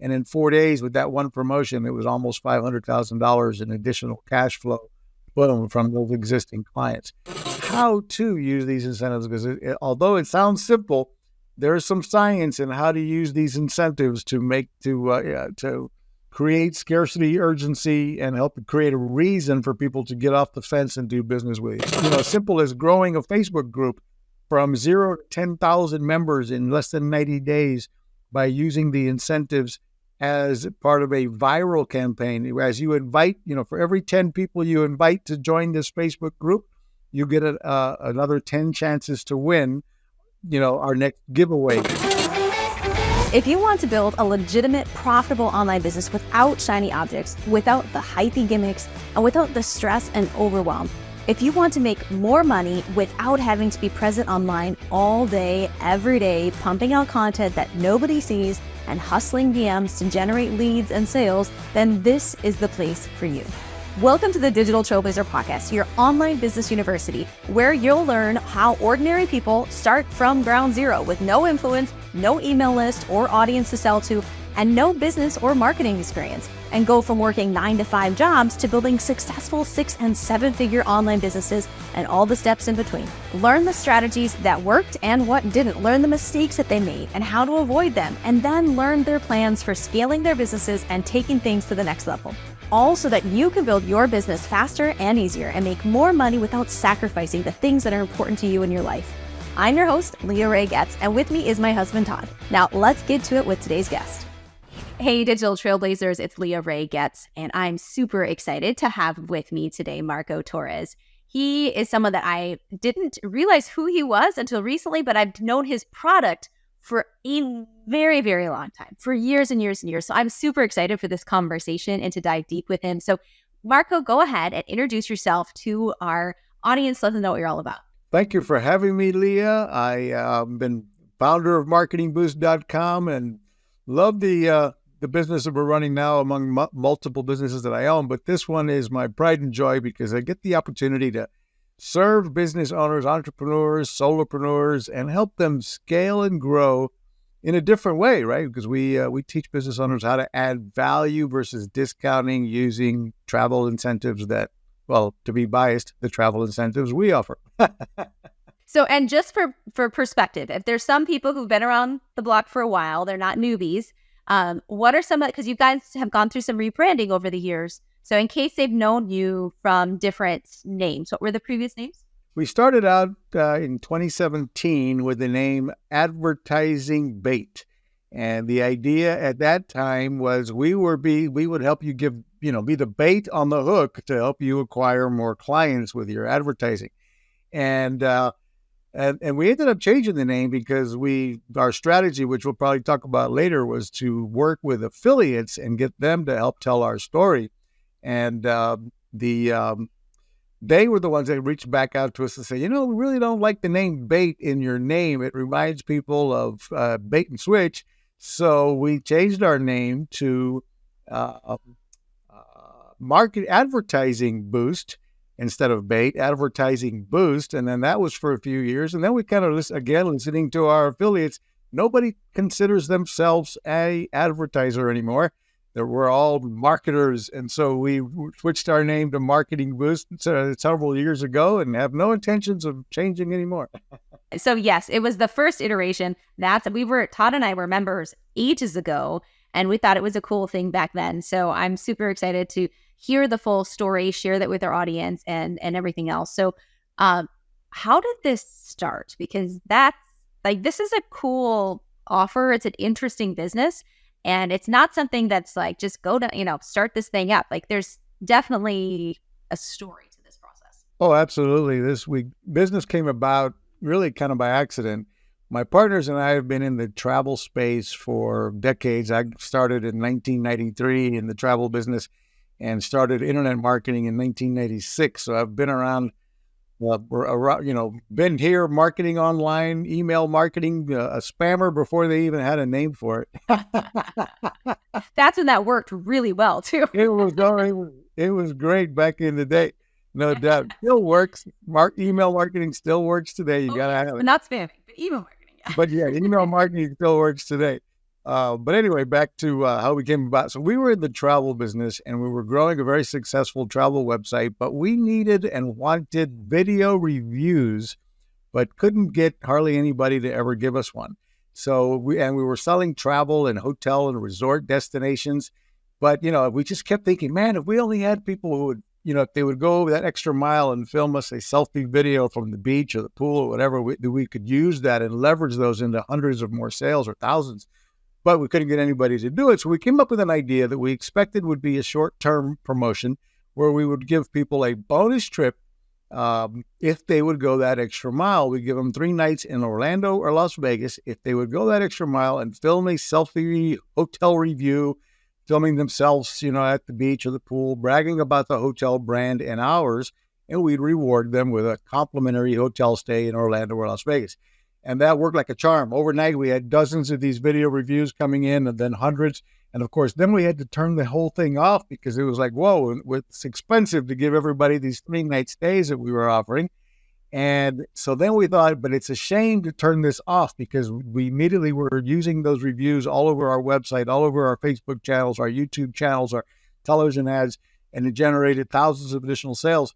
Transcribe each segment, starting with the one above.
And in 4 days with that one promotion, it was almost $500,000 in additional cash flow, boom, from those existing clients. How to use these incentives, because although it sounds simple, there is some science in how to use these incentives to create scarcity, urgency, and help create a reason for people to get off the fence and do business with you. As simple as growing a Facebook group from 0 to 10,000 members in less than 90 days by using the incentives as part of a viral campaign. As you invite, for every 10 people you invite to join this Facebook group, you get another 10 chances to win, our next giveaway. If you want to build a legitimate, profitable online business without shiny objects, without the hypey gimmicks, and without the stress and overwhelm, if you want to make more money without having to be present online all day, every day, pumping out content that nobody sees and hustling DMs to generate leads and sales, then this is the place for you. Welcome to the Digital Trailblazer Podcast, your online business university, where you'll learn how ordinary people start from ground zero with no influence, no email list or audience to sell to, and no business or marketing experience, and go from working 9-to-5 jobs to building successful 6- and 7-figure online businesses and all the steps in between. Learn the strategies that worked and what didn't. Learn the mistakes that they made and how to avoid them, and then learn their plans for scaling their businesses and taking things to the next level. All so that you can build your business faster and easier and make more money without sacrificing the things that are important to you in your life. I'm your host, Leah Ray Getz, and with me is my husband, Todd. Now, let's get to it with today's guest. Hey, Digital Trailblazers, it's Leah Ray Getz, and I'm super excited to have with me today Marco Torres. He is someone that I didn't realize who he was until recently, but I've known his product for a very, very long time, for years and years and years. So I'm super excited for this conversation and to dive deep with him. So Marco, go ahead and introduce yourself to our audience. Let them know what you're all about. Thank you for having me, Leah. I've been founder of marketingboost.com and love the business that we're running now among multiple businesses that I own. But this one is my pride and joy because I get the opportunity to serve business owners, entrepreneurs, solopreneurs, and help them scale and grow in a different way, right? Because we teach business owners how to add value versus discounting using travel incentives that, well, to be biased, the travel incentives we offer. So, and just for perspective, if there's some people who've been around the block for a while, they're not newbies, what are some, because you guys have gone through some rebranding over the years. So in case they've known you from different names, what were the previous names? We started out in 2017 with the name Advertising Bait. And the idea at that time was we would help you be the bait on the hook to help you acquire more clients with your advertising. And we ended up changing the name because our strategy, which we'll probably talk about later, was to work with affiliates and get them to help tell our story. And they were the ones that reached back out to us and say, we really don't like the name bait in your name. It reminds people of bait and switch. So we changed our name to Market Advertising Boost instead of bait, Advertising Boost. And then that was for a few years. And then we kind of, listening to our affiliates, nobody considers themselves a advertiser anymore. We're all marketers. And so we switched our name to Marketing Boost several years ago and have no intentions of changing anymore. So yes, it was the first iteration. Todd and I were members ages ago, and we thought it was a cool thing back then. So I'm super excited to hear the full story, share that with our audience and everything else. So how did this start? Because this is a cool offer. It's an interesting business. And it's not something that's like, just go to, start this thing up. Like there's definitely a story to this process. Oh, absolutely. This business came about really kind of by accident. My partners and I have been in the travel space for decades. I started in 1993 in the travel business and started internet marketing in 1996. So I've been around, been here marketing online, email marketing, a spammer before they even had a name for it. That's when that worked really well too. It was great back in the day. No doubt. Still works. Email marketing still works today. You got to have it. Not spamming, but email marketing. Yeah. But yeah, email marketing still works today. But anyway, back to how we came about. So we were in the travel business and we were growing a very successful travel website, but we needed and wanted video reviews, but couldn't get hardly anybody to ever give us one. So we were selling travel and hotel and resort destinations. But, we just kept thinking, man, if we only had people who would, if they would go that extra mile and film us a selfie video from the beach or the pool or whatever, we could use that and leverage those into hundreds of more sales or thousands. But we couldn't get anybody to do it. So we came up with an idea that we expected would be a short-term promotion where we would give people a bonus trip if they would go that extra mile. We'd give them 3 nights in Orlando or Las Vegas if they would go that extra mile and film a selfie hotel review, filming themselves, at the beach or the pool, bragging about the hotel brand and ours, and we'd reward them with a complimentary hotel stay in Orlando or Las Vegas. And that worked like a charm. Overnight, we had dozens of these video reviews coming in and then hundreds. And of course, then we had to turn the whole thing off because it was like, whoa, it's expensive to give everybody these 3-night stays that we were offering. And so then we thought, but it's a shame to turn this off because we immediately were using those reviews all over our website, all over our Facebook channels, our YouTube channels, our television ads, and it generated thousands of additional sales.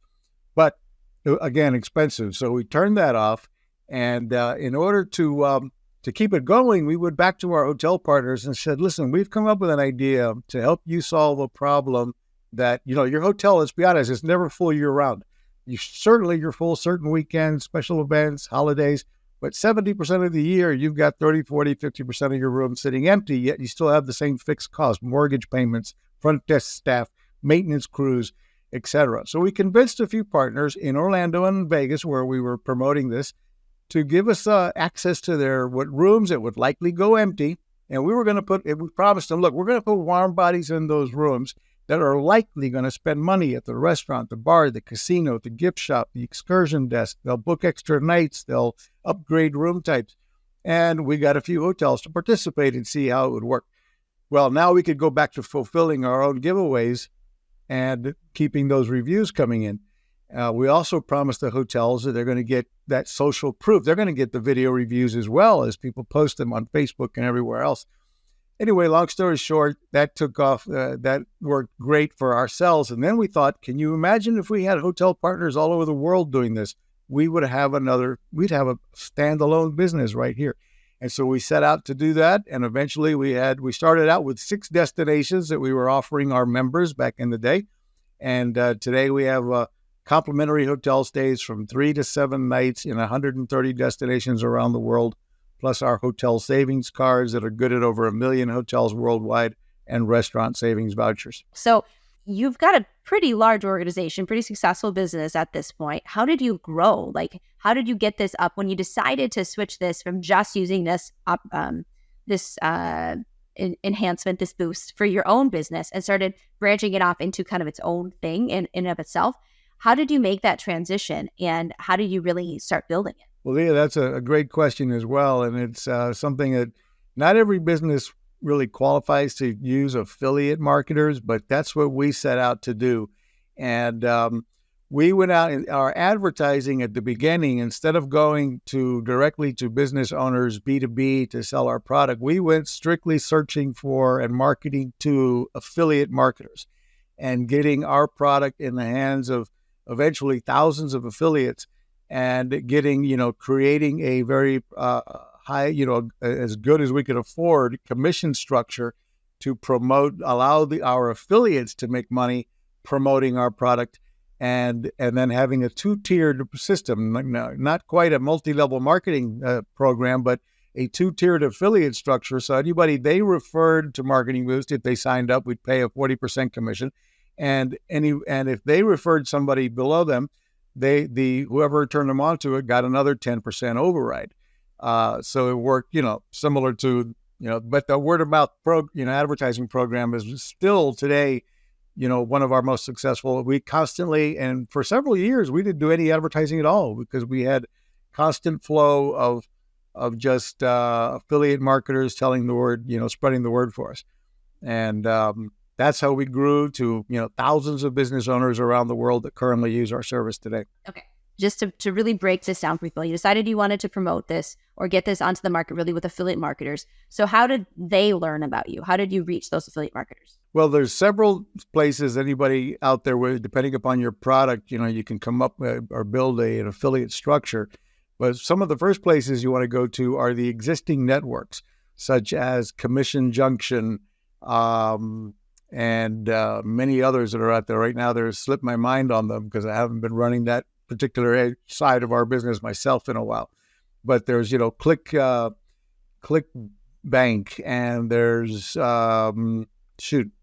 But again, expensive. So we turned that off. And in order to keep it going, we went back to our hotel partners and said, listen, we've come up with an idea to help you solve a problem that, your hotel, let's be honest, is never full year round. You're full certain weekends, special events, holidays, but 70% of the year, you've got 30, 40, 50% of your room sitting empty, yet you still have the same fixed cost, mortgage payments, front desk staff, maintenance crews, etc. So we convinced a few partners in Orlando and Vegas where we were promoting this to give us access to their rooms that would likely go empty. And we promised them, look, we're going to put warm bodies in those rooms that are likely going to spend money at the restaurant, the bar, the casino, the gift shop, the excursion desk. They'll book extra nights. They'll upgrade room types. And we got a few hotels to participate and see how it would work. Well, now we could go back to fulfilling our own giveaways and keeping those reviews coming in. We also promised the hotels that they're going to get that social proof. They're going to get the video reviews as well as people post them on Facebook and everywhere else. Anyway, long story short, that took off. That worked great for ourselves. And then we thought, can you imagine if we had hotel partners all over the world doing this? We'd have a standalone business right here. And so we set out to do that. And eventually we started out with 6 destinations that we were offering our members back in the day. And today we have complimentary hotel stays from 3 to 7 nights in 130 destinations around the world, plus our hotel savings cards that are good at over 1 million hotels worldwide and restaurant savings vouchers. So you've got a pretty large organization, pretty successful business at this point. How did you grow? How did you get this up when you decided to switch this from just using this enhancement, this boost for your own business and started branching it off into kind of its own thing in and of itself? How did you make that transition and how did you really start building it? Well, Leah, that's a great question as well. And it's something that not every business really qualifies to use affiliate marketers, but that's what we set out to do. And we went out in our advertising at the beginning, instead of going directly to business owners, B2B, to sell our product, we went strictly searching for and marketing to affiliate marketers and getting our product in the hands of eventually thousands of affiliates and getting, creating a very high, as good as we could afford commission structure to allow our affiliates to make money promoting our product and then having a 2-tiered system, not quite a multi-level marketing program, but a 2-tiered affiliate structure. So anybody they referred to Marketing Boost, if they signed up, we'd pay a 40% commission. And if they referred somebody below them, whoever turned them on to it got another 10% override. So it worked, similar to, but the word of mouth advertising program is still today, one of our most successful. We constantly, and for several years, we didn't do any advertising at all because we had constant flow of just affiliate marketers telling the word, spreading the word for us. And that's how we grew to, thousands of business owners around the world that currently use our service today. Okay. just to really break this down for people. You decided you wanted to promote this or get this onto the market really with affiliate marketers. So how did they learn about you? How did you reach those affiliate marketers? Well, there's several places anybody out there where, depending upon your product, you can come up or build an affiliate structure. But some of the first places you want to go to are the existing networks, such as Commission Junction, and many others that are out there right now. They're slipped my mind on them because I haven't been running that particular side of our business myself in a while. But there's, ClickBank, and there's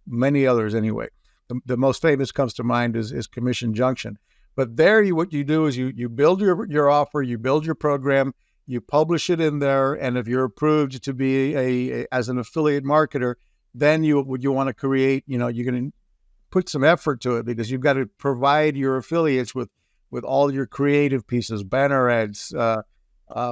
many others anyway. The most famous comes to mind is Commission Junction. But there, what you do is you build your offer, you build your program, you publish it in there, and if you're approved to be as an affiliate marketer, then you want to create, you're going to put some effort to it, because you've got to provide your affiliates with all your creative pieces, banner ads,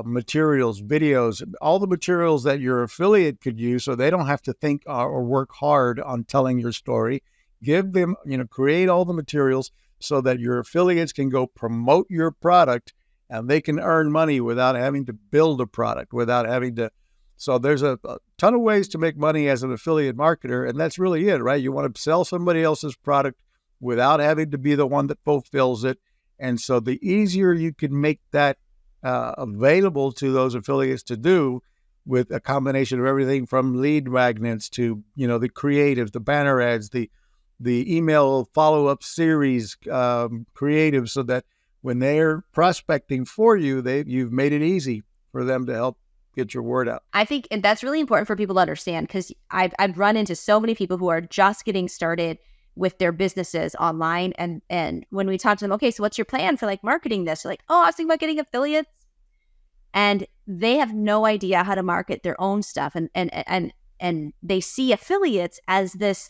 materials, videos, all the materials that your affiliate could use, so they don't have to think or work hard on telling your story. Give them, create all the materials so that your affiliates can go promote your product, and they can earn money without having to build a product, without having to. So there's a ton of ways to make money as an affiliate marketer, and that's really it, right? You want to sell somebody else's product without having to be the one that fulfills it. And so the easier you can make that available to those affiliates to do, with a combination of everything from lead magnets to, the creative, the banner ads, the email follow-up series creative, so that when they're prospecting for you, you've made it easy for them to help get your word out. I think, and that's really important for people to understand, because I've run into so many people who are just getting started with their businesses online. And when we talk to them, okay, so what's your plan for marketing this? They're like, oh, I was thinking about getting affiliates. And they have no idea how to market their own stuff. And they see affiliates as this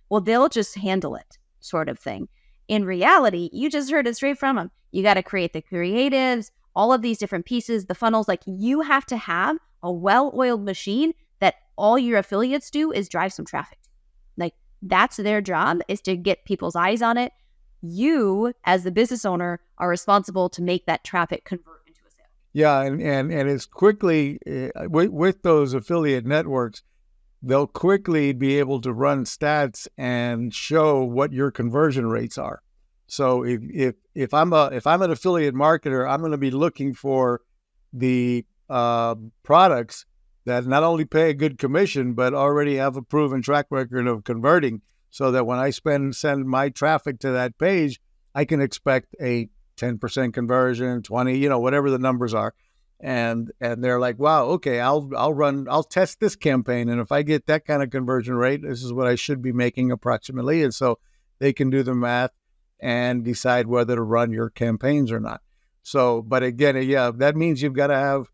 well, they'll just handle it sort of thing. In reality, you just heard it straight from them. You got to create the creatives, all of these different pieces, the funnels. You have to have a well-oiled machine that all your affiliates do is drive some traffic. That's their job, is to get people's eyes on it. You, as the business owner, are responsible to make that traffic convert into a sale. Yeah, and it's quickly, with those affiliate networks, they'll quickly be able to run stats and show what your conversion rates are. So if I'm an affiliate marketer, I'm going to be looking for the products that not only pay a good commission, but already have a proven track record of converting, so that when I send my traffic to that page, I can expect a 10% conversion, 20, whatever the numbers are. And they're like, wow, okay, I'll test this campaign. And if I get that kind of conversion rate, this is what I should be making approximately. And so they can do the math and decide whether to run your campaigns or not. So, but again, yeah, that means you've got to have,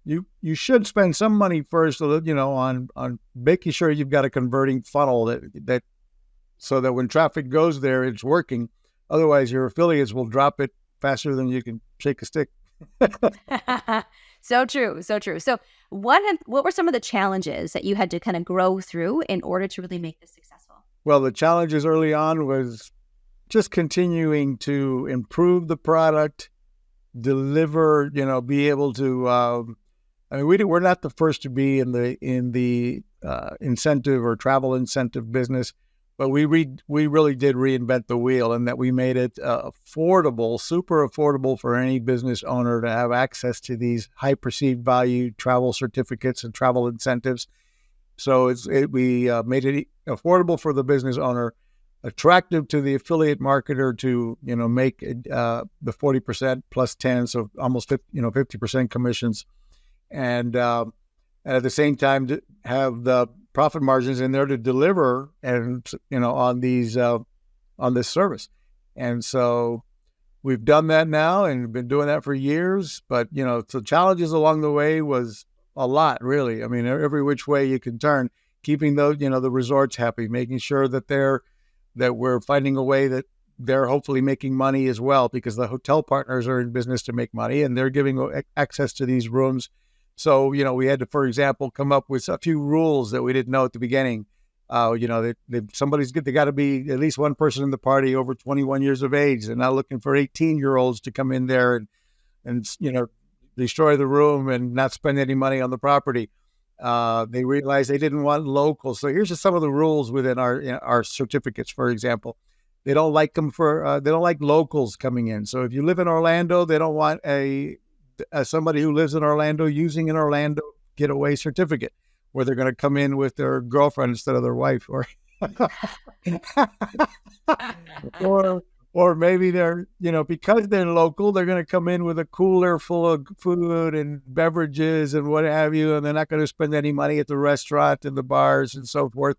you should spend some money first, on making sure you've got a converting funnel that so that when traffic goes there, it's working. Otherwise, your affiliates will drop it faster than you can shake a stick. So true. So what were some of the challenges that you had to kind of grow through in order to really make this successful? Well, the challenges early on was just continuing to improve the product, deliver, be able to, we're not the first to be in the incentive or travel incentive business, but we really did reinvent the wheel, in that we made it affordable, super affordable for any business owner to have access to these high perceived value travel certificates and travel incentives. So we made it affordable for the business owner, attractive to the affiliate marketer to make the 40% plus 10, so almost 50% commissions. And at the same time, to have the profit margins in there to deliver and on this service. And so we've done that now and been doing that for years. But the challenges along the way was a lot, really. Every which way you can turn, keeping those the resorts happy, making sure that we're finding a way that they're hopefully making money as well, because the hotel partners are in business to make money and they're giving access to these rooms. So, we had to, for example, come up with a few rules that we didn't know at the beginning. They got to be at least one person in the party over 21 years of age. They're not looking for 18-year-olds to come in there and destroy the room and not spend any money on the property. They realized they didn't want locals. So here's just some of the rules within our certificates. For example, they don't like locals coming in. So if you live in Orlando, they don't want somebody who lives in Orlando using an Orlando getaway certificate, where they're going to come in with their girlfriend instead of their wife, or or maybe they're, because they're local, they're going to come in with a cooler full of food and beverages and what have you, and they're not going to spend any money at the restaurant and the bars and so forth.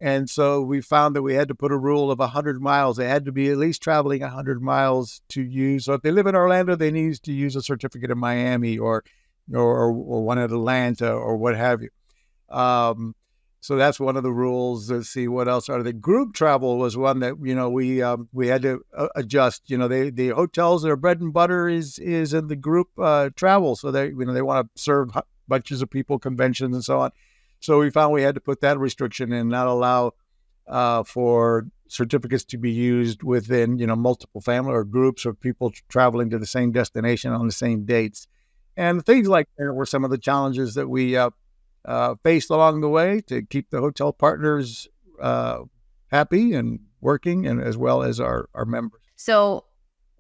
And so we found that we had to put a rule of 100 miles. They had to be at least traveling 100 miles to use. So if they live in Orlando, they need to use a certificate in Miami or one at Atlanta or what have you. So that's one of the rules. Let's see, what else are they? Group travel was one that, we had to adjust. The hotels, their bread and butter is in the group travel. So they want to serve bunches of people, conventions and so on. So we found we had to put that restriction in, not allow for certificates to be used within, multiple family or groups of people traveling to the same destination on the same dates. And things like that were some of the challenges that we faced along the way to keep the hotel partners happy and working, and as well as our members. So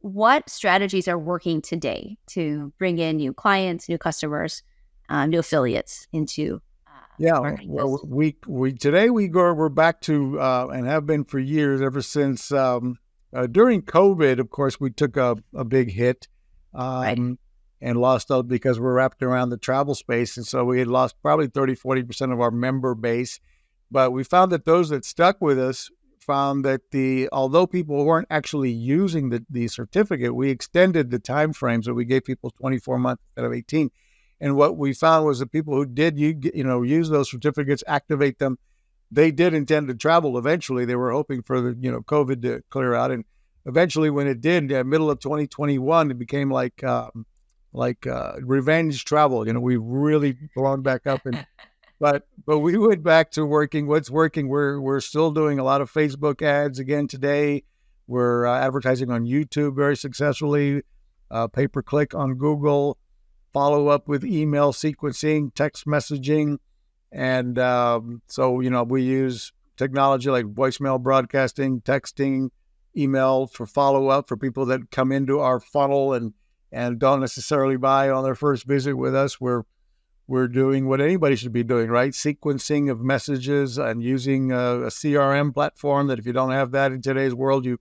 what strategies are working today to bring in new clients, new customers, new affiliates into well, we're back to and have been for years, ever since during COVID. Of course, we took a big hit and lost out because we're wrapped around the travel space, and so we had lost probably 30-40% of our member base. But we found that those that stuck with us found that although people weren't actually using the certificate, we extended the time frame, so we gave people 24 months instead of 18. And what we found was that people who did, use those certificates, activate them, they did intend to travel eventually. They were hoping for the, COVID to clear out. And eventually when it did, middle of 2021, it became like revenge travel. We really blown back up. But we went back to working. What's working? We're still doing a lot of Facebook ads again today. We're advertising on YouTube very successfully, pay-per-click on Google, follow up with email sequencing, text messaging. And so we use technology like voicemail broadcasting, texting, email for follow up for people that come into our funnel and don't necessarily buy on their first visit with us. We're doing what anybody should be doing, right? Sequencing of messages and using a CRM platform that if you don't have that in today's world, you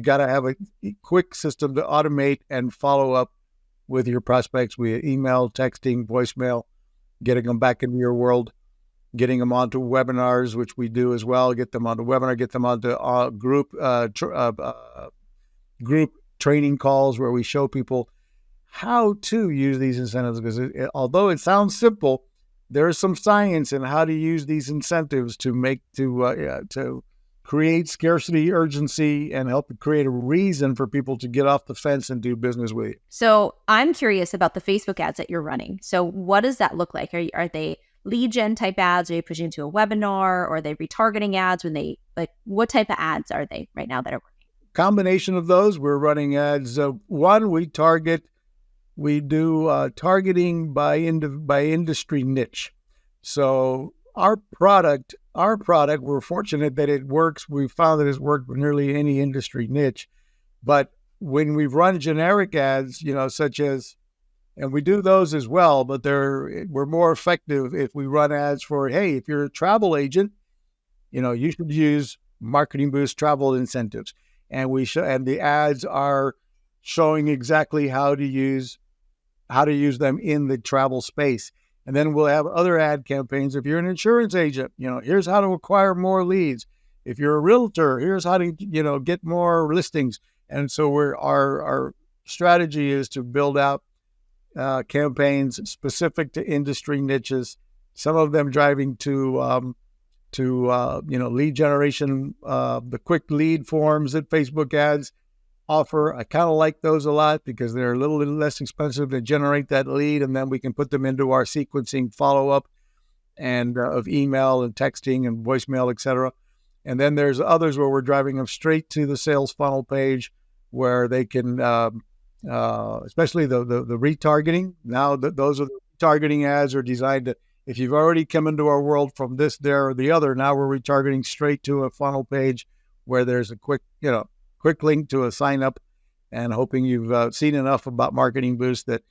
got to have a quick system to automate and follow up with your prospects via email, texting, voicemail, getting them back into your world, getting them onto webinars, which we do as well. Get them onto webinar, get them onto group training calls where we show people how to use these incentives. Because although it sounds simple, there is some science in how to use these incentives to create scarcity, urgency, and help create a reason for people to get off the fence and do business with you. So I'm curious about the Facebook ads that you're running. So what does that look like? Are they lead gen type ads? Are you pushing to a webinar? Or are they retargeting ads? What type of ads are they right now that are working? Combination of those. We're running ads. One, we do targeting by industry niche. So our product, we're fortunate that it works. We found that it's worked with nearly any industry niche. But when we've run generic ads, such as, and we do those as well, but we're more effective if we run ads for, hey, if you're a travel agent, you should use Marketing Boost travel incentives. And and the ads are showing exactly how to use them in the travel space. And then we'll have other ad campaigns. If you're an insurance agent, here's how to acquire more leads. If you're a realtor, here's how to, get more listings. And so our strategy is to build out campaigns specific to industry niches. Some of them driving to lead generation, the quick lead forms that Facebook ads offer. I kind of like those a lot because they're a little less expensive to generate that lead, and then we can put them into our sequencing follow-up and of email and texting and voicemail, etc. And then there's others where we're driving them straight to the sales funnel page where they can, especially the retargeting. Now those are the targeting ads are designed to, if you've already come into our world from this, there, or the other, now we're retargeting straight to a funnel page where there's a quick link to a sign up, and hoping you've seen enough about Marketing Boost that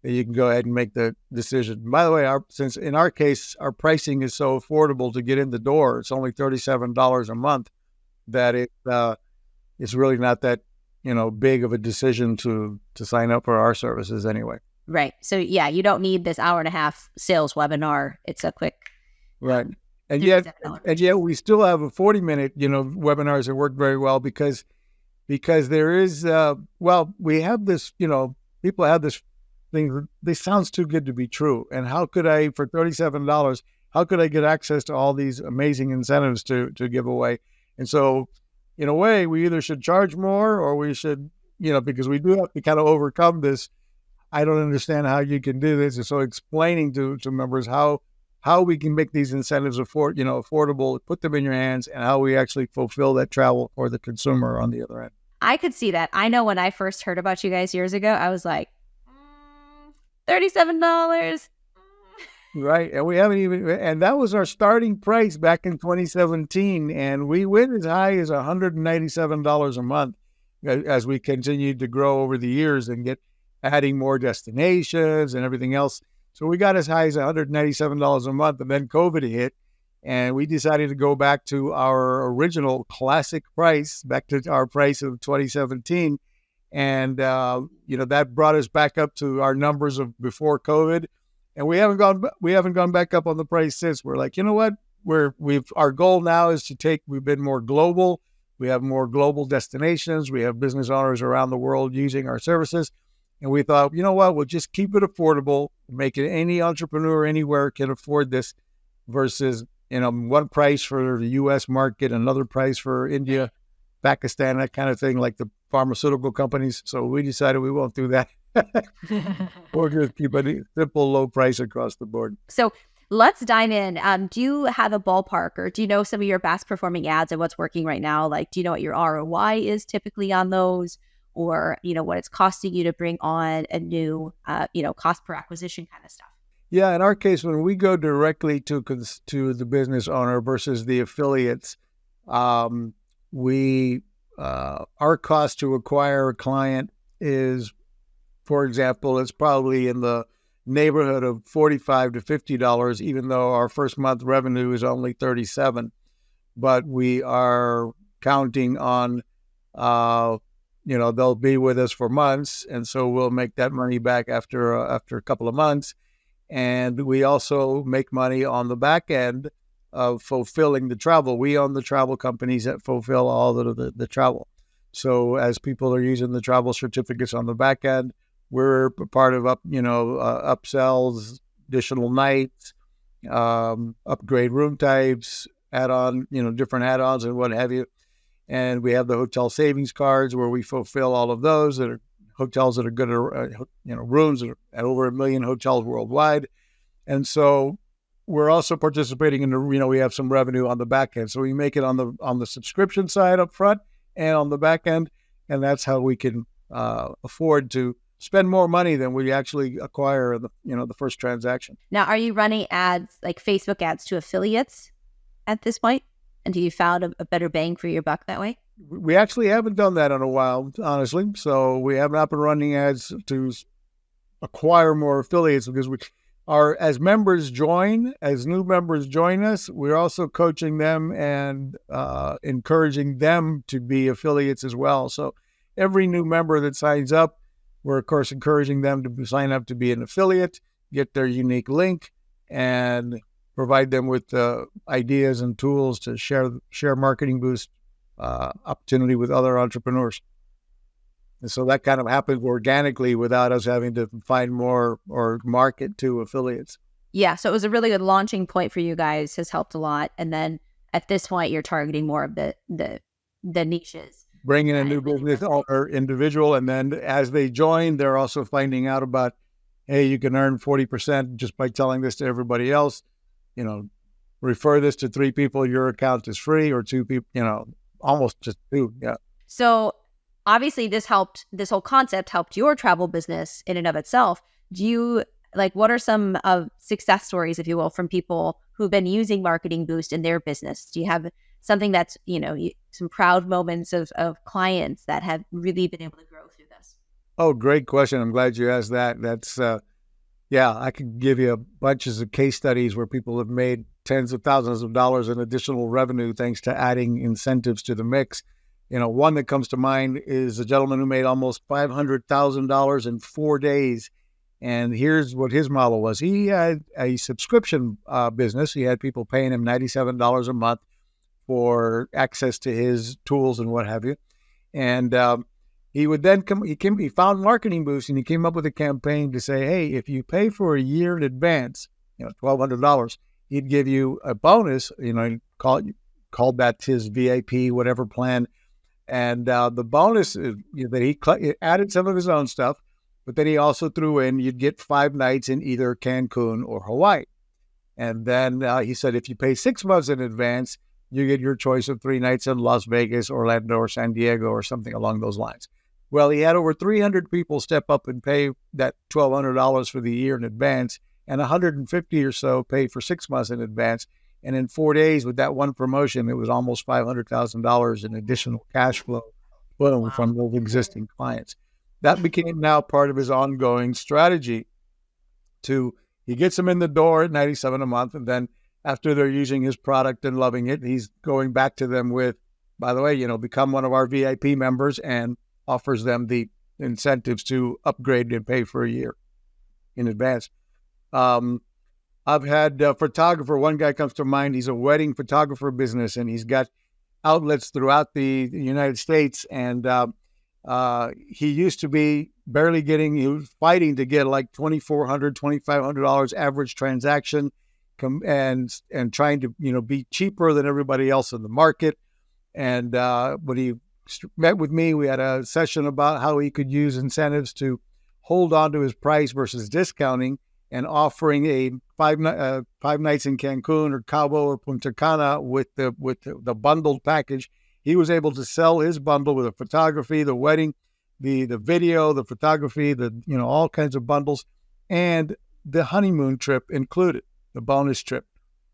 you can go ahead and make the decision. By the way, since in our case, our pricing is so affordable to get in the door, it's only $37 a month, that it's really not that, big of a decision to sign up for our services anyway. Right. So yeah, you don't need this hour and a half sales webinar. It's a quick. Right. And yet we still have a 40-minute, webinars that work very well because there is, we have this, people have this thing, this sounds too good to be true. And how could I, for $37, how could I get access to all these amazing incentives to give away? And so in a way, we either should charge more or we should, because we do have to kind of overcome this. I don't understand how you can do this. And so explaining to members how we can make these incentives affordable, put them in your hands, and how we actually fulfill that travel for the consumer on the other end. I could see that. I know when I first heard about you guys years ago, I was like, $37. Right. And we haven't and that was our starting price back in 2017. And we went as high as $197 a month as we continued to grow over the years and adding more destinations and everything else. So we got as high as $197 a month, and then COVID hit, and we decided to go back to our original classic price, back to our price of 2017. And, that brought us back up to our numbers of before COVID. And we haven't gone back up on the price since. We're like, you know what? Our goal now is we've been more global. We have more global destinations. We have business owners around the world using our services. And we thought, you know what? We'll just keep it affordable, make it any entrepreneur anywhere can afford this versus, one price for the U.S. market, another price for India, Pakistan, that kind of thing, like the pharmaceutical companies. So we decided we won't do that. We'll just keep a simple, low price across the board. So let's dive in. Do you have a ballpark, or do you know some of your best performing ads and what's working right now? Like, do you know what your ROI is typically on those? Or, what it's costing you to bring on a new, cost per acquisition kind of stuff? Yeah, in our case, when we go directly to the business owner versus the affiliates, our cost to acquire a client is, for example, it's probably in the neighborhood of $45 to $50, even though our first month revenue is only $37. But we are counting on they'll be with us for months, and so we'll make that money back after a couple of months. And we also make money on the back end of fulfilling the travel. We own the travel companies that fulfill all the travel. So as people are using the travel certificates on the back end, we're part of upsells, additional nights, upgrade room types, add-on, different add-ons and what have you. And we have the hotel savings cards where we fulfill all of those that are hotels that are good at, rooms at over 1 million hotels worldwide. And so we're also participating in we have some revenue on the back end. So we make it on the subscription side up front and on the back end. And that's how we can afford to spend more money than we actually acquire the first transaction. Now, are you running ads, like Facebook ads, to affiliates at this point? And do you found a better bang for your buck that way? We actually haven't done that in a while, honestly. So we have not been running ads to acquire more affiliates because as new members join us, we're also coaching them and encouraging them to be affiliates as well. So every new member that signs up, we're of course encouraging them to sign up to be an affiliate, get their unique link, and provide them with ideas and tools to share Marketing Boost opportunity with other entrepreneurs. And so that kind of happens organically without us having to find more or market to affiliates. Yeah, so it was a really good launching point for you guys, has helped a lot. And then at this point, you're targeting more of the niches. Bringing a new business owner individual, and then as they join, they're also finding out about, hey, you can earn 40% just by telling this to everybody else. you know, refer this to 3 people, your account is free, or 2 people, almost just 2. Yeah. So obviously this whole concept helped your travel business in and of itself. Do you what are some of success stories, if you will, from people who've been using Marketing Boost in their business? Do you have something that's, some proud moments of clients that have really been able to grow through this? Oh, great question. I'm glad you asked that. That's, I could give you bunches of case studies where people have made tens of thousands of dollars in additional revenue thanks to adding incentives to the mix. One that comes to mind is a gentleman who made almost $500,000 in 4 days. And here's what his model was. He had a subscription business. He had people paying him $97 a month for access to his tools and what have you. And he would then he found Marketing Boost, and he came up with a campaign to say, hey, if you pay for a year in advance, $1,200, he'd give you a bonus, called that his VIP, whatever plan. And the bonus is that he added some of his own stuff, but then he also threw in, you'd get 5 nights in either Cancun or Hawaii. And then he said, if you pay 6 months in advance, you get your choice of 3 nights in Las Vegas, Orlando, or San Diego, or something along those lines. Well, he had over 300 people step up and pay that $1,200 for the year in advance, and 150 or so pay for 6 months in advance. And in 4 days, with that one promotion, it was almost $500,000 in additional cash flow from those existing clients. That became now part of his ongoing strategy. He gets them in the door at $97 a month, and then after they're using his product and loving it, he's going back to them with, by the way, become one of our VIP members, and offers them the incentives to upgrade and pay for a year in advance. I've had a photographer. One guy comes to mind. He's a wedding photographer business, and he's got outlets throughout the United States. And he used to be he was fighting to get like $2,400, $2,500 average transaction, and trying to, be cheaper than everybody else in the market. And when he met with me, we had a session about how he could use incentives to hold on to his price versus discounting, and offering a 5 nights in Cancun or Cabo or Punta Cana with the bundled package. He was able to sell his bundle with the photography, the wedding, the video, the photography, all kinds of bundles, and the honeymoon trip included, the bonus trip.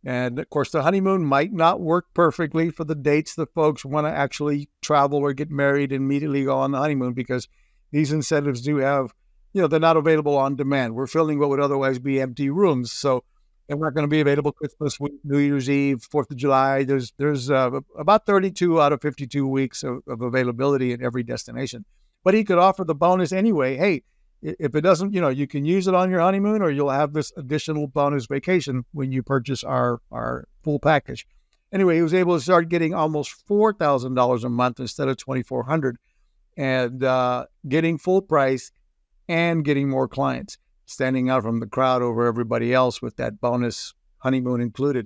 And of course, the honeymoon might not work perfectly for the dates that folks want to actually travel or get married and immediately go on the honeymoon, because these incentives do have, they're not available on demand. We're filling what would otherwise be empty rooms. So they're not going to be available Christmas week, New Year's Eve, 4th of July. There's about 32 out of 52 weeks of availability in every destination. But he could offer the bonus anyway. Hey, if it doesn't, you can use it on your honeymoon, or you'll have this additional bonus vacation when you purchase our full package. Anyway, he was able to start getting almost $4,000 a month instead of $2,400, and getting full price and getting more clients, standing out from the crowd over everybody else with that bonus honeymoon included.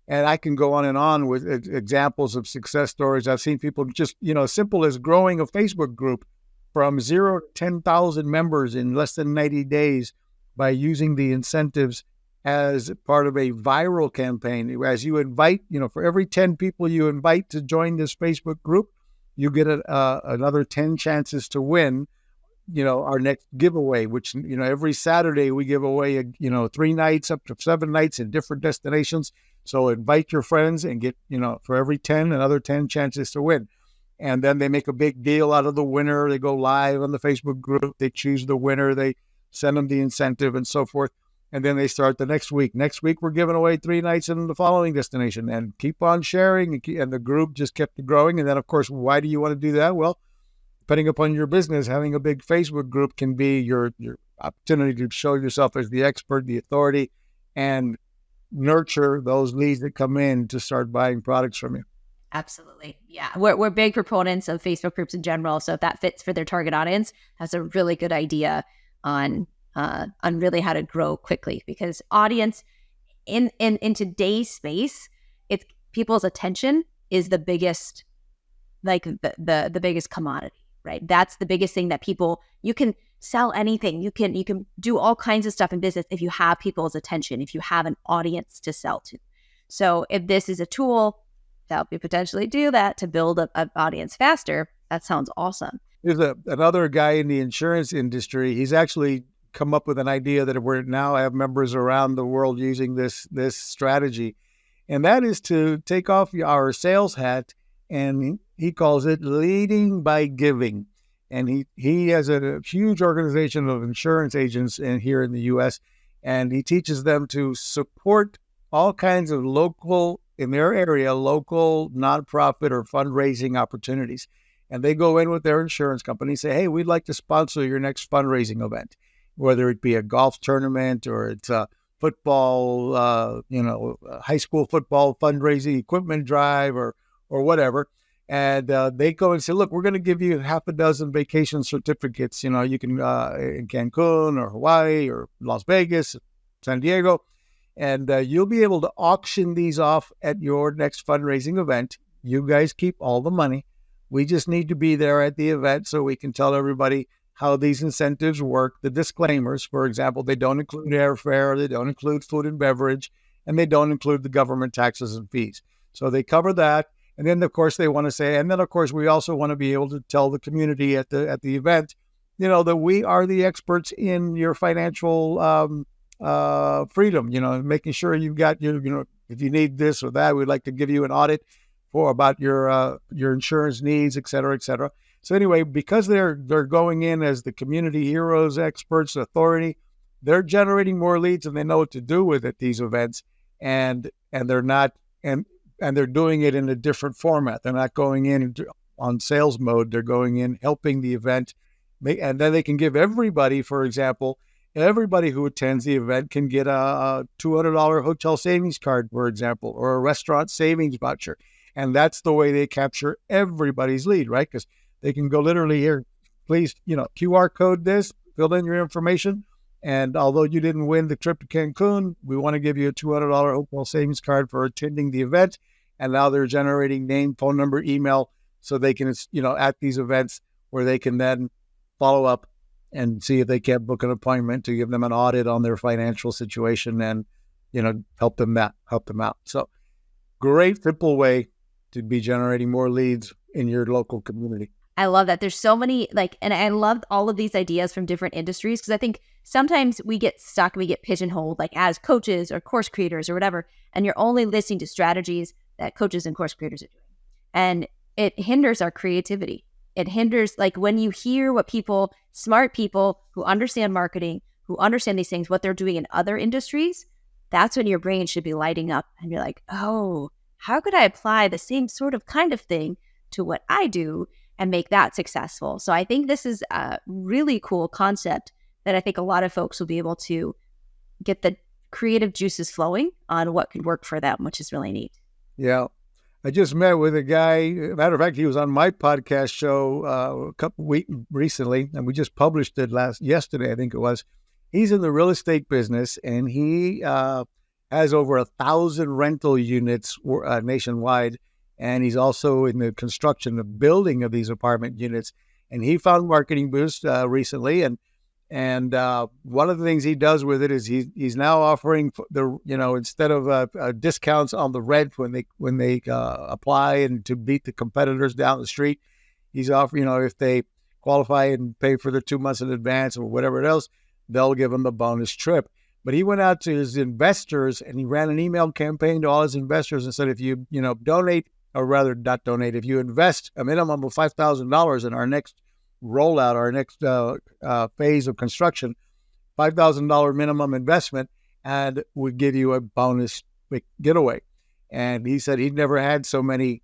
And I can go on and on with examples of success stories. I've seen people just, simple as growing a Facebook group from 0 to 10,000 members in less than 90 days by using the incentives as part of a viral campaign. As you invite, for every 10 people you invite to join this Facebook group, you get another 10 chances to win, our next giveaway, which, every Saturday we give away, 3 nights up to 7 nights in different destinations. So invite your friends and get, for every 10, another 10 chances to win. And then they make a big deal out of the winner. They go live on the Facebook group. They choose the winner. They send them the incentive and so forth. And then they start the next week. Next week, we're giving away 3 nights in the following destination, and keep on sharing. And the group just kept growing. And then, of course, why do you want to do that? Well, depending upon your business, having a big Facebook group can be your opportunity to show yourself as the expert, the authority, and nurture those leads that come in to start buying products from you. Absolutely. Yeah. We're big proponents of Facebook groups in general. So if that fits for their target audience, that's a really good idea on really how to grow quickly, because audience in today's space, it's people's attention is the biggest, the biggest commodity, right? That's the biggest thing that people, you can sell anything. You can do all kinds of stuff in business if you have people's attention, if you have an audience to sell to. So if this is a tool to help you potentially do that, to build an audience faster, that sounds awesome. There's another guy in the insurance industry. He's actually come up with an idea that we're now have members around the world using this strategy. And that is to take off our sales hat, and he calls it leading by giving. And he has a huge organization of insurance agents here in the U.S., and he teaches them to support all kinds of local, in their area, local nonprofit or fundraising opportunities. And they go in with their insurance company, say, hey, we'd like to sponsor your next fundraising event, whether it be a golf tournament or it's a football, high school football fundraising equipment drive or whatever. And they go and say, look, we're going to give you half a dozen vacation certificates. You can in Cancun or Hawaii or Las Vegas, San Diego, and you'll be able to auction these off at your next fundraising event. You guys keep all the money. We just need to be there at the event so we can tell everybody how these incentives work. The disclaimers, for example, they don't include airfare, they don't include food and beverage, and they don't include the government taxes and fees. So they cover that. And then, of course, they want to say, and then, of course, we also want to be able to tell the community at the event, that we are the experts in your financial freedom, making sure you've got if you need this or that, we'd like to give you an audit about your insurance needs, et cetera, et cetera. So anyway, because they're going in as the community heroes, experts, authority, they're generating more leads and they know what to do with at these events, and they're not and they're doing it in a different format. They're not going in on sales mode. They're going in helping the event, and then they can give everybody, for example, everybody who attends the event can get a $200 hotel savings card, for example, or a restaurant savings voucher. And that's the way they capture everybody's lead, right? Because they can go literally here, please, QR code this, fill in your information. And although you didn't win the trip to Cancun, we want to give you a $200 hotel savings card for attending the event. And now they're generating name, phone number, email, so they can, at these events where they can then follow up and see if they can't book an appointment to give them an audit on their financial situation and, help them out. So great, simple way to be generating more leads in your local community. I love that. There's so many, and I love all of these ideas from different industries, because I think sometimes we get stuck, we get pigeonholed, as coaches or course creators or whatever, and you're only listening to strategies that coaches and course creators are doing. And it hinders our creativity. It hinders, when you hear what smart people who understand marketing, who understand these things, what they're doing in other industries, that's when your brain should be lighting up and you're like, oh, how could I apply the same sort of kind of thing to what I do and make that successful? So I think this is a really cool concept that I think a lot of folks will be able to get the creative juices flowing on what could work for them, which is really neat. Yeah. I just met with a guy. Matter of fact, he was on my podcast show a couple weeks recently, and we just published it yesterday, I think it was. He's in the real estate business, and he has over 1,000 rental units nationwide. And he's also in the construction, the building of these apartment units. And he found Marketing Boost recently. And one of the things he does with it is he's now offering instead of discounts on the rent when they apply and to beat the competitors down the street, he's offering, if they qualify and pay for their 2 months in advance or whatever else, they'll give them a bonus trip. But he went out to his investors and he ran an email campaign to all his investors and said, if you donate, or rather not donate, if you invest a minimum of $5,000 in our next rollout, our next phase of construction, $5,000 minimum investment, and we give you a bonus getaway. And he said he'd never had so many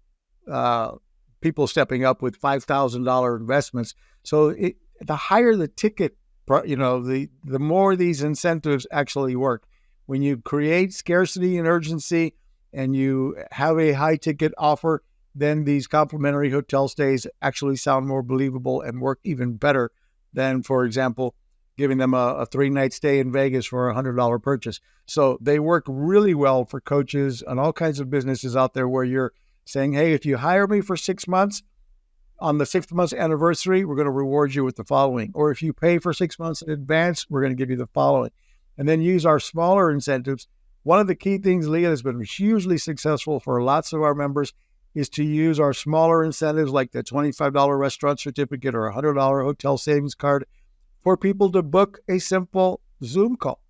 people stepping up with $5,000 investments. So the higher the ticket, the more these incentives actually work. When you create scarcity and urgency and you have a high ticket offer, then these complimentary hotel stays actually sound more believable and work even better than, for example, giving them a 3-night stay in Vegas for a $100 purchase. So they work really well for coaches and all kinds of businesses out there where you're saying, hey, if you hire me for 6 months, on the 6 months anniversary, we're going to reward you with the following. Or if you pay for 6 months in advance, we're going to give you the following. And then use our smaller incentives. One of the key things, Leah, that's been hugely successful for lots of our members is to use our smaller incentives like the $25 restaurant certificate or $100 hotel savings card for people to book a simple Zoom call.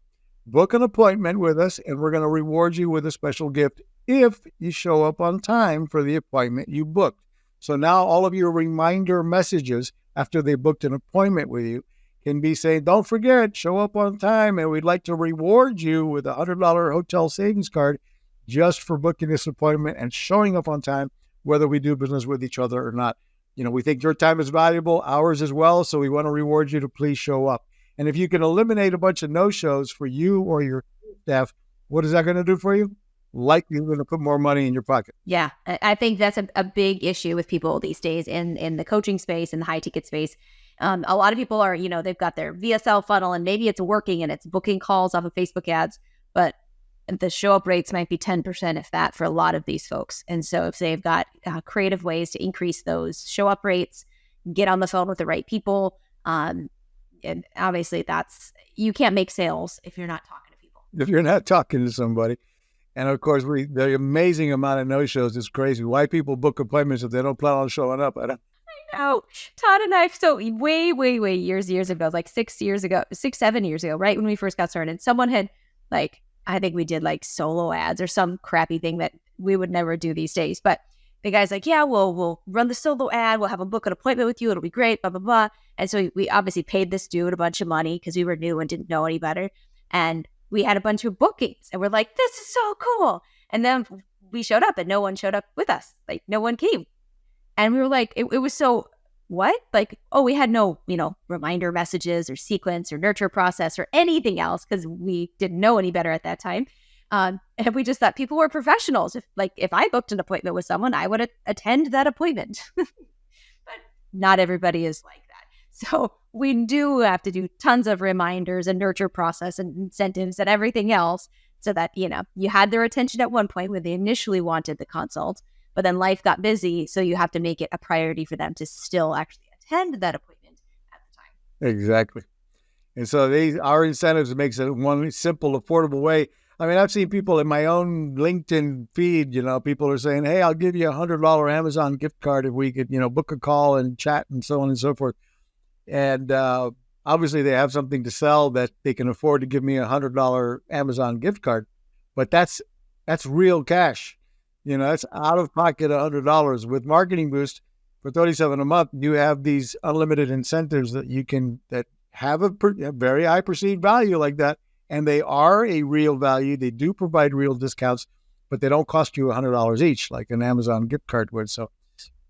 Book an appointment with us, and we're going to reward you with a special gift if you show up on time for the appointment you booked. So now all of your reminder messages after they booked an appointment with you can be saying, don't forget, show up on time, and we'd like to reward you with a $100 hotel savings card just for booking this appointment and showing up on time, whether we do business with each other or not. We think your time is valuable, ours as well, so we want to reward you to please show up. And if you can eliminate a bunch of no-shows for you or your staff, what is that going to do for you? Likely you're going to put more money in your pocket. Yeah, I think that's a big issue with people these days in the coaching space, in the high-ticket space. A lot of people are, they've got their VSL funnel and maybe it's working and it's booking calls off of Facebook ads, but the show-up rates might be 10%, if that, for a lot of these folks. And so if they've got creative ways to increase those show-up rates, get on the phone with the right people, and obviously you can't make sales if you're not talking to people. If you're not talking to somebody. And of course, the amazing amount of no-shows is crazy. Why people book appointments if they don't plan on showing up? I know. Todd and I, so way years ago, like 7 years ago, right when we first got started, someone had I think we did solo ads or some crappy thing that we would never do these days. But the guy's like, yeah, we'll run the solo ad. We'll have him book an appointment with you. It'll be great, blah, blah, blah. And so we obviously paid this dude a bunch of money because we were new and didn't know any better. And we had a bunch of bookings and we're like, this is so cool. And then we showed up and no one showed up with us. No one came. And we were like, it was so, what? We had no, reminder messages or sequence or nurture process or anything else because we didn't know any better at that time. And we just thought people were professionals. If I booked an appointment with someone, I would attend that appointment. But not everybody is like that. So we do have to do tons of reminders and nurture process and incentives and everything else so that, you had their attention at one point when they initially wanted the consult, but then life got busy. So you have to make it a priority for them to still actually attend that appointment at the time. Exactly. And so our incentives makes it one simple, affordable way. I mean, I've seen people in my own LinkedIn feed, people are saying, hey, I'll give you $100 Amazon gift card if we could, book a call and chat and so on and so forth. And obviously they have something to sell that they can afford to give me a $100 Amazon gift card. But that's real cash. That's out of pocket $100. With Marketing Boost for $37 a month, you have these unlimited incentives that have a very high perceived value like that. And they are a real value. They do provide real discounts, but they don't cost you $100 each like an Amazon gift card would. So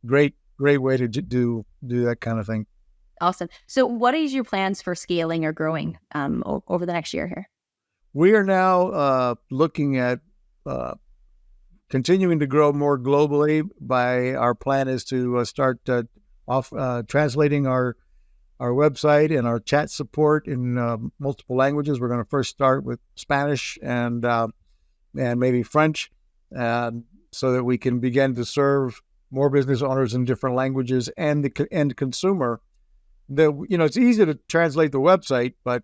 great way to do that kind of thing. Awesome. So what is your plans for scaling or growing over the next year here? We are now looking at continuing to grow more globally. Our plan is to start translating our website and our chat support in multiple languages. We're going to first start with Spanish and maybe French, so that we can begin to serve more business owners in different languages and the end consumer. It's easy to translate the website, but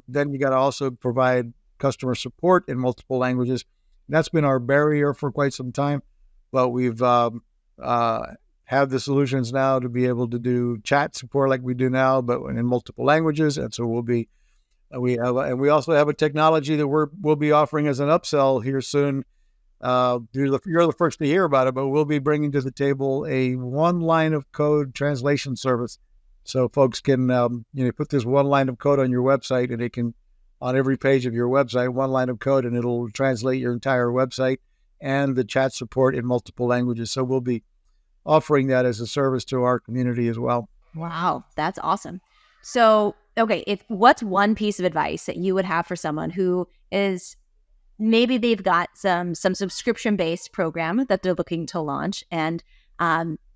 then you got to also provide customer support in multiple languages. That's been our barrier for quite some time, but we've have the solutions now to be able to do chat support like we do now, but in multiple languages. And so we also have a technology that we'll be offering as an upsell here soon. You're the first to hear about it, but we'll be bringing to the table a one line of code translation service. So folks can, put this one line of code on your website and it can, on every page of your website, one line of code, and it'll translate your entire website and the chat support in multiple languages. So we'll be offering that as a service to our community as well. Wow, that's awesome. So, okay, what's one piece of advice that you would have for someone who is maybe they've got some subscription-based program that they're looking to launch, and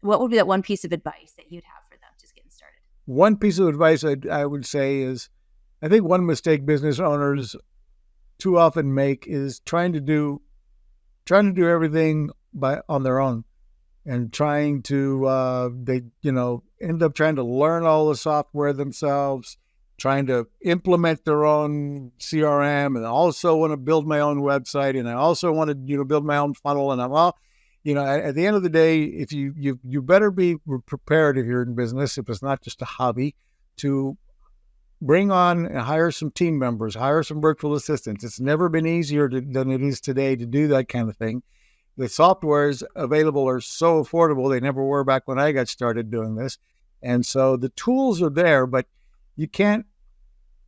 what would be that one piece of advice that you'd have for them just getting started? One piece of advice I would say is, I think one mistake business owners too often make is trying to do everything on their own. and trying to, end up trying to learn all the software themselves, trying to implement their own CRM, and I also want to build my own website, and I also want to, build my own funnel. And I'm all, at the end of the day, if you better be prepared if you're in business, if it's not just a hobby, to bring on and hire some team members, hire some virtual assistants. It's never been easier than it is today to do that kind of thing. The softwares available are so affordable. They never were back when I got started doing this. And so the tools are there, but you can't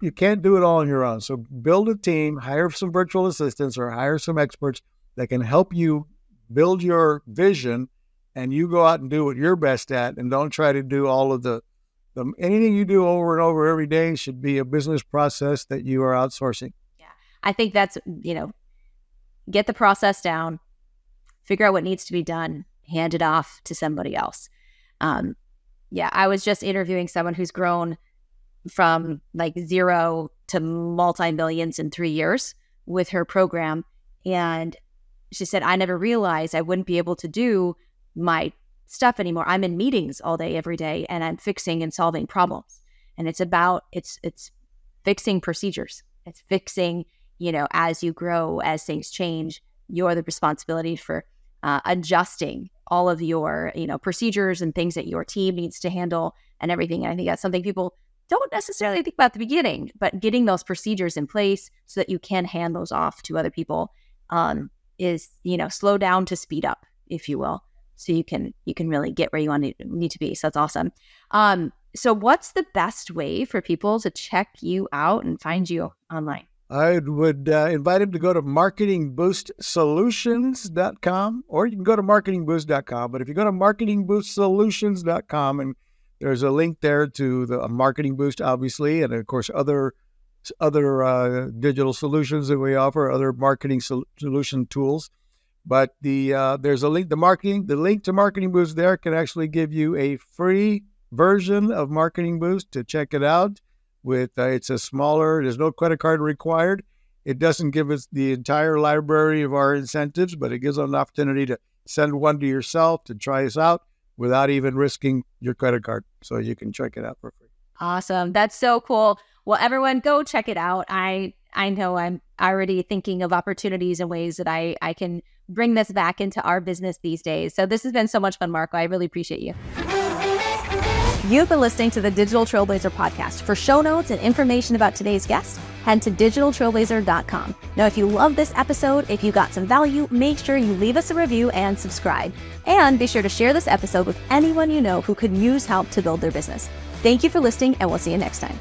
do it all on your own. So build a team, hire some virtual assistants or hire some experts that can help you build your vision, and you go out and do what you're best at, and don't try to do all of the anything you do over and over every day should be a business process that you are outsourcing. Yeah. I think that's, get the process down, figure out what needs to be done, hand it off to somebody else. I was just interviewing someone who's grown from like 0 to multi-millions in 3 years with her program. And she said, I never realized I wouldn't be able to do my stuff anymore. I'm in meetings all day, every day, and I'm fixing and solving problems. And it's fixing procedures. It's fixing, as you grow, as things change, you're the responsibility for adjusting all of your, procedures and things that your team needs to handle and everything. And I think that's something people don't necessarily think about at the beginning, but getting those procedures in place so that you can hand those off to other people is, slow down to speed up, if you will. So you can really get where you need to be. So that's awesome. So what's the best way for people to check you out and find you online? I would invite them to go to marketingboostsolutions.com, or you can go to marketingboost.com. But if you go to marketingboostsolutions.com, and there's a link there to the Marketing Boost, obviously, and of course other digital solutions that we offer, other marketing solution tools. But there's a link. The link to Marketing Boost there can actually give you a free version of Marketing Boost to check it out. It's a smaller. There's no credit card required. It doesn't give us the entire library of our incentives, but it gives them an opportunity to send one to yourself to try us out without even risking your credit card. So you can check it out for free. Awesome. That's so cool. Well, everyone, go check it out. I know I'm already thinking of opportunities and ways that I can bring this back into our business these days. So this has been so much fun, Marco. I really appreciate you. You've been listening to the Digital Trailblazer podcast. For show notes and information about today's guest, head to digitaltrailblazer.com. Now, if you love this episode, if you got some value, make sure you leave us a review and subscribe. And be sure to share this episode with anyone you know who could use help to build their business. Thank you for listening, and we'll see you next time.